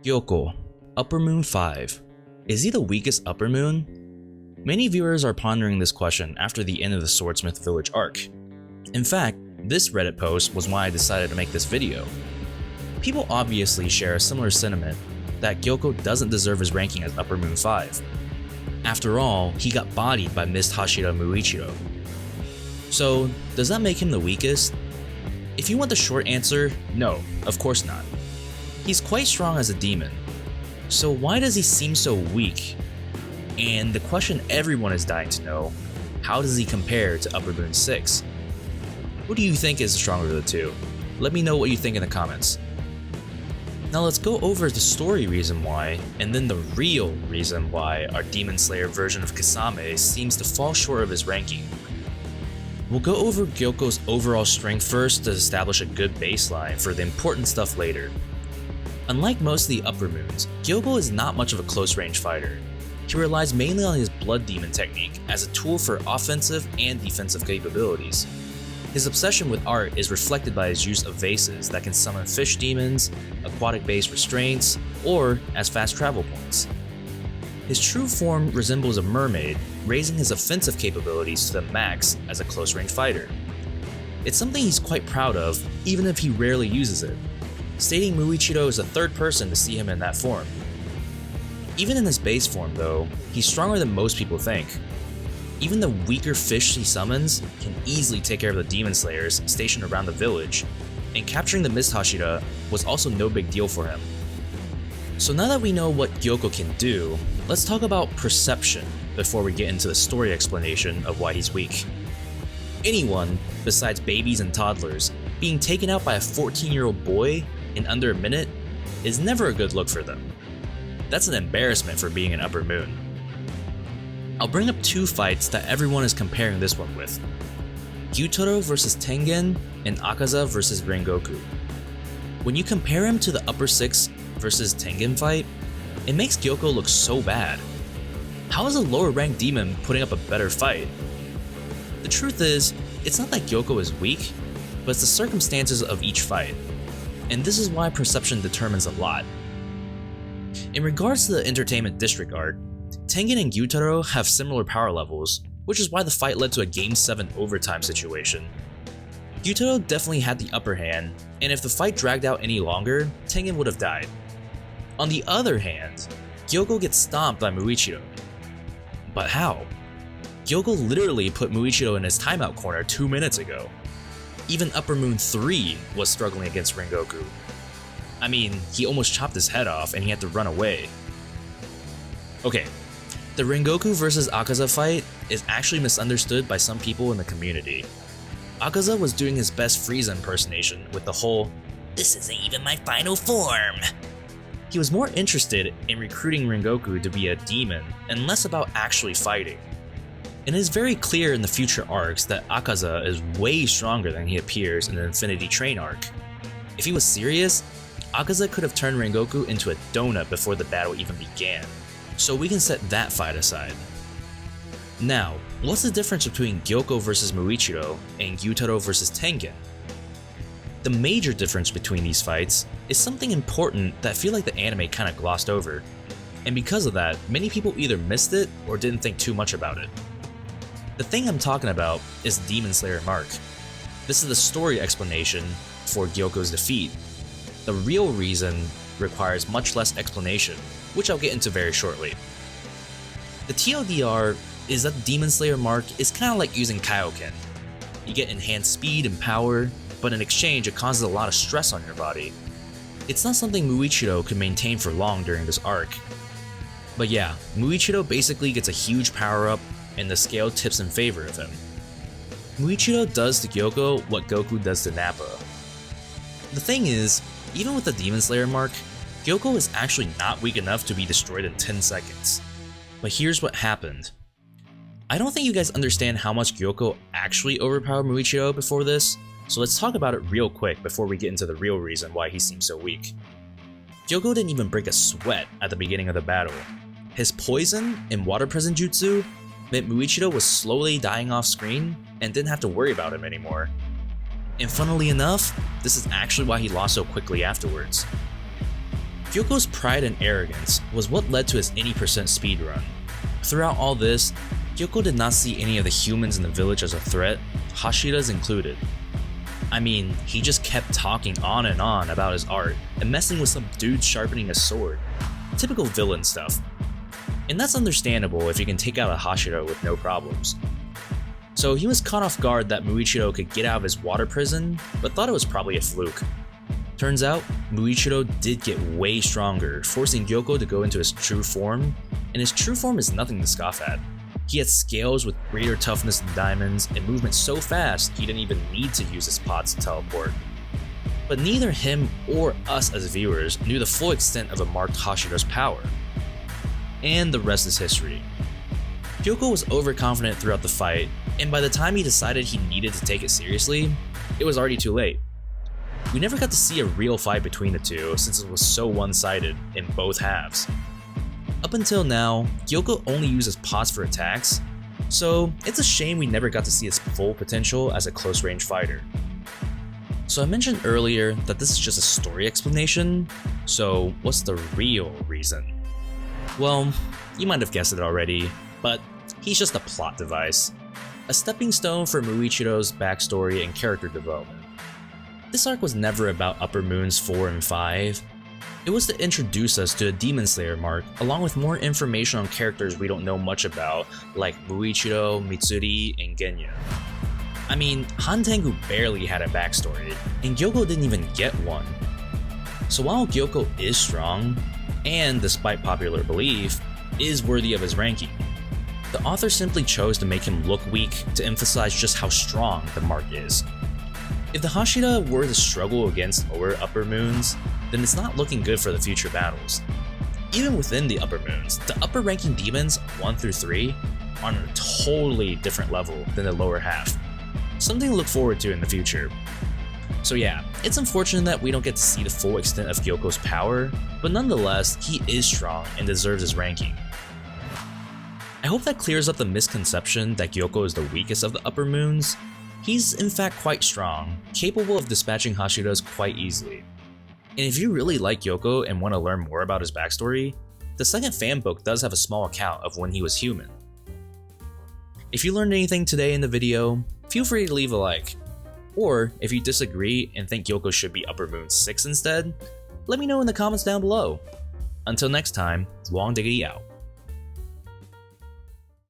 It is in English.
Gyokko, Upper Moon 5. Is he the weakest Upper Moon? Many viewers are pondering this question after the end of the Swordsmith Village arc. In fact, this Reddit post was why I decided to make this video. People obviously share a similar sentiment that Gyokko doesn't deserve his ranking as Upper Moon 5. After all, he got bodied by Mist Hashira Muichiro. So, does that make him the weakest? If you want the short answer, no, of course not. He's quite strong as a demon. So why does he seem so weak? And the question everyone is dying to know, how does he compare to Upper Moon 6? Who do you think is stronger of the two? Let me know what you think in the comments. Now let's go over the story reason why, and then the real reason why our Demon Slayer version of Kisame seems to fall short of his ranking. We'll go over Gyokko's overall strength first to establish a good baseline for the important stuff later. Unlike most of the Upper Moons, Gyokko is not much of a close-range fighter. He relies mainly on his Blood Demon technique as a tool for offensive and defensive capabilities. His obsession with art is reflected by his use of vases that can summon fish demons, aquatic-based restraints, or as fast travel points. His true form resembles a mermaid, raising his offensive capabilities to the max as a close-range fighter. It's something he's quite proud of, even if he rarely uses it, stating Muichiro is the third person to see him in that form. Even in his base form though, he's stronger than most people think. Even the weaker fish he summons can easily take care of the demon slayers stationed around the village, and capturing the Mist Hashira was also no big deal for him. So now that we know what Gyokko can do, let's talk about perception before we get into the story explanation of why he's weak. Anyone, besides babies and toddlers, being taken out by a 14-year-old boy in under a minute is never a good look for them. That's an embarrassment for being an Upper Moon. I'll bring up two fights that everyone is comparing this one with: Gyutaro vs Tengen and Akaza vs Rengoku. When you compare him to the Upper 6 vs Tengen fight, it makes Gyokko look so bad. How is a lower ranked demon putting up a better fight? The truth is, it's not that Gyokko is weak, but it's the circumstances of each fight. And this is why perception determines a lot. In regards to the Entertainment District arc, Tengen and Gyutaro have similar power levels, which is why the fight led to a Game 7 overtime situation. Gyutaro definitely had the upper hand, and if the fight dragged out any longer, Tengen would have died. On the other hand, Gyokko gets stomped by Muichiro. But how? Gyokko literally put Muichiro in his timeout corner 2 minutes ago. Even Upper Moon 3 was struggling against Rengoku. I mean, he almost chopped his head off and he had to run away. Okay, the Rengoku vs Akaza fight is actually misunderstood by some people in the community. Akaza was doing his best Frieza impersonation with the whole, "This isn't even my final form." He was more interested in recruiting Rengoku to be a demon and less about actually fighting. And it is very clear in the future arcs that Akaza is way stronger than he appears in the Infinity Train arc. If he was serious, Akaza could have turned Rengoku into a donut before the battle even began, so we can set that fight aside. Now, what's the difference between Gyokko vs Muichiro and Gyutaro vs Tengen? The major difference between these fights is something important that I feel like the anime kinda glossed over, and because of that, many people either missed it or didn't think too much about it. The thing I'm talking about is Demon Slayer Mark. This is the story explanation for Gyokko's defeat. The real reason requires much less explanation, which I'll get into very shortly. The TLDR is that the Demon Slayer Mark is kinda like using Kaioken. You get enhanced speed and power, but in exchange it causes a lot of stress on your body. It's not something Muichiro could maintain for long during this arc. But yeah, Muichiro basically gets a huge power up and the scale tips in favor of him. Muichiro does to Gyokko what Goku does to Nappa. The thing is, even with the Demon Slayer Mark, Gyokko is actually not weak enough to be destroyed in 10 seconds. But here's what happened. I don't think you guys understand how much Gyokko actually overpowered Muichiro before this, so let's talk about it real quick before we get into the real reason why he seems so weak. Gyokko didn't even break a sweat at the beginning of the battle. His poison and water prison jutsu meant Muichiro was slowly dying off screen and didn't have to worry about him anymore. And funnily enough, this is actually why he lost so quickly afterwards. Gyokko's pride and arrogance was what led to his 80% speedrun. Throughout all this, Gyokko did not see any of the humans in the village as a threat, Hashiras included. I mean, he just kept talking on and on about his art and messing with some dude sharpening a sword. Typical villain stuff. And that's understandable if you can take out a Hashira with no problems. So he was caught off guard that Muichiro could get out of his water prison, but thought it was probably a fluke. Turns out, Muichiro did get way stronger, forcing Gyokko to go into his true form, and his true form is nothing to scoff at. He had scales with greater toughness than diamonds, and movement so fast he didn't even need to use his pods to teleport. But neither him or us as viewers knew the full extent of a marked Hashira's power. And the rest is history. Gyokko was overconfident throughout the fight, and by the time he decided he needed to take it seriously, it was already too late. We never got to see a real fight between the two since it was so one-sided in both halves. Up until now, Gyokko only uses pods for attacks, so it's a shame we never got to see his full potential as a close-range fighter. So I mentioned earlier that this is just a story explanation, so what's the real reason? Well, you might have guessed it already, but he's just a plot device. A stepping stone for Muichiro's backstory and character development. This arc was never about Upper Moons 4 and 5. It was to introduce us to a Demon Slayer mark, along with more information on characters we don't know much about, like Muichiro, Mitsuri, and Genya. I mean, Han Tengu barely had a backstory, and Gyokko didn't even get one. So while Gyokko is strong, and despite popular belief, is worthy of his ranking, the author simply chose to make him look weak to emphasize just how strong the mark is. If the Hashira were to struggle against lower Upper Moons, then it's not looking good for the future battles. Even within the Upper Moons, the upper ranking demons 1 through 3 are on a totally different level than the lower half. Something to look forward to in the future. So yeah, it's unfortunate that we don't get to see the full extent of Gyokko's power, but nonetheless, he is strong and deserves his ranking. I hope that clears up the misconception that Gyokko is the weakest of the Upper Moons. He's in fact quite strong, capable of dispatching Hashiras quite easily. And if you really like Gyokko and want to learn more about his backstory, the second fan book does have a small account of when he was human. If you learned anything today in the video, feel free to leave a like. Or if you disagree and think Gyokko should be Upper Moon 6 instead, let me know in the comments down below. Until next time, Long Diggity out.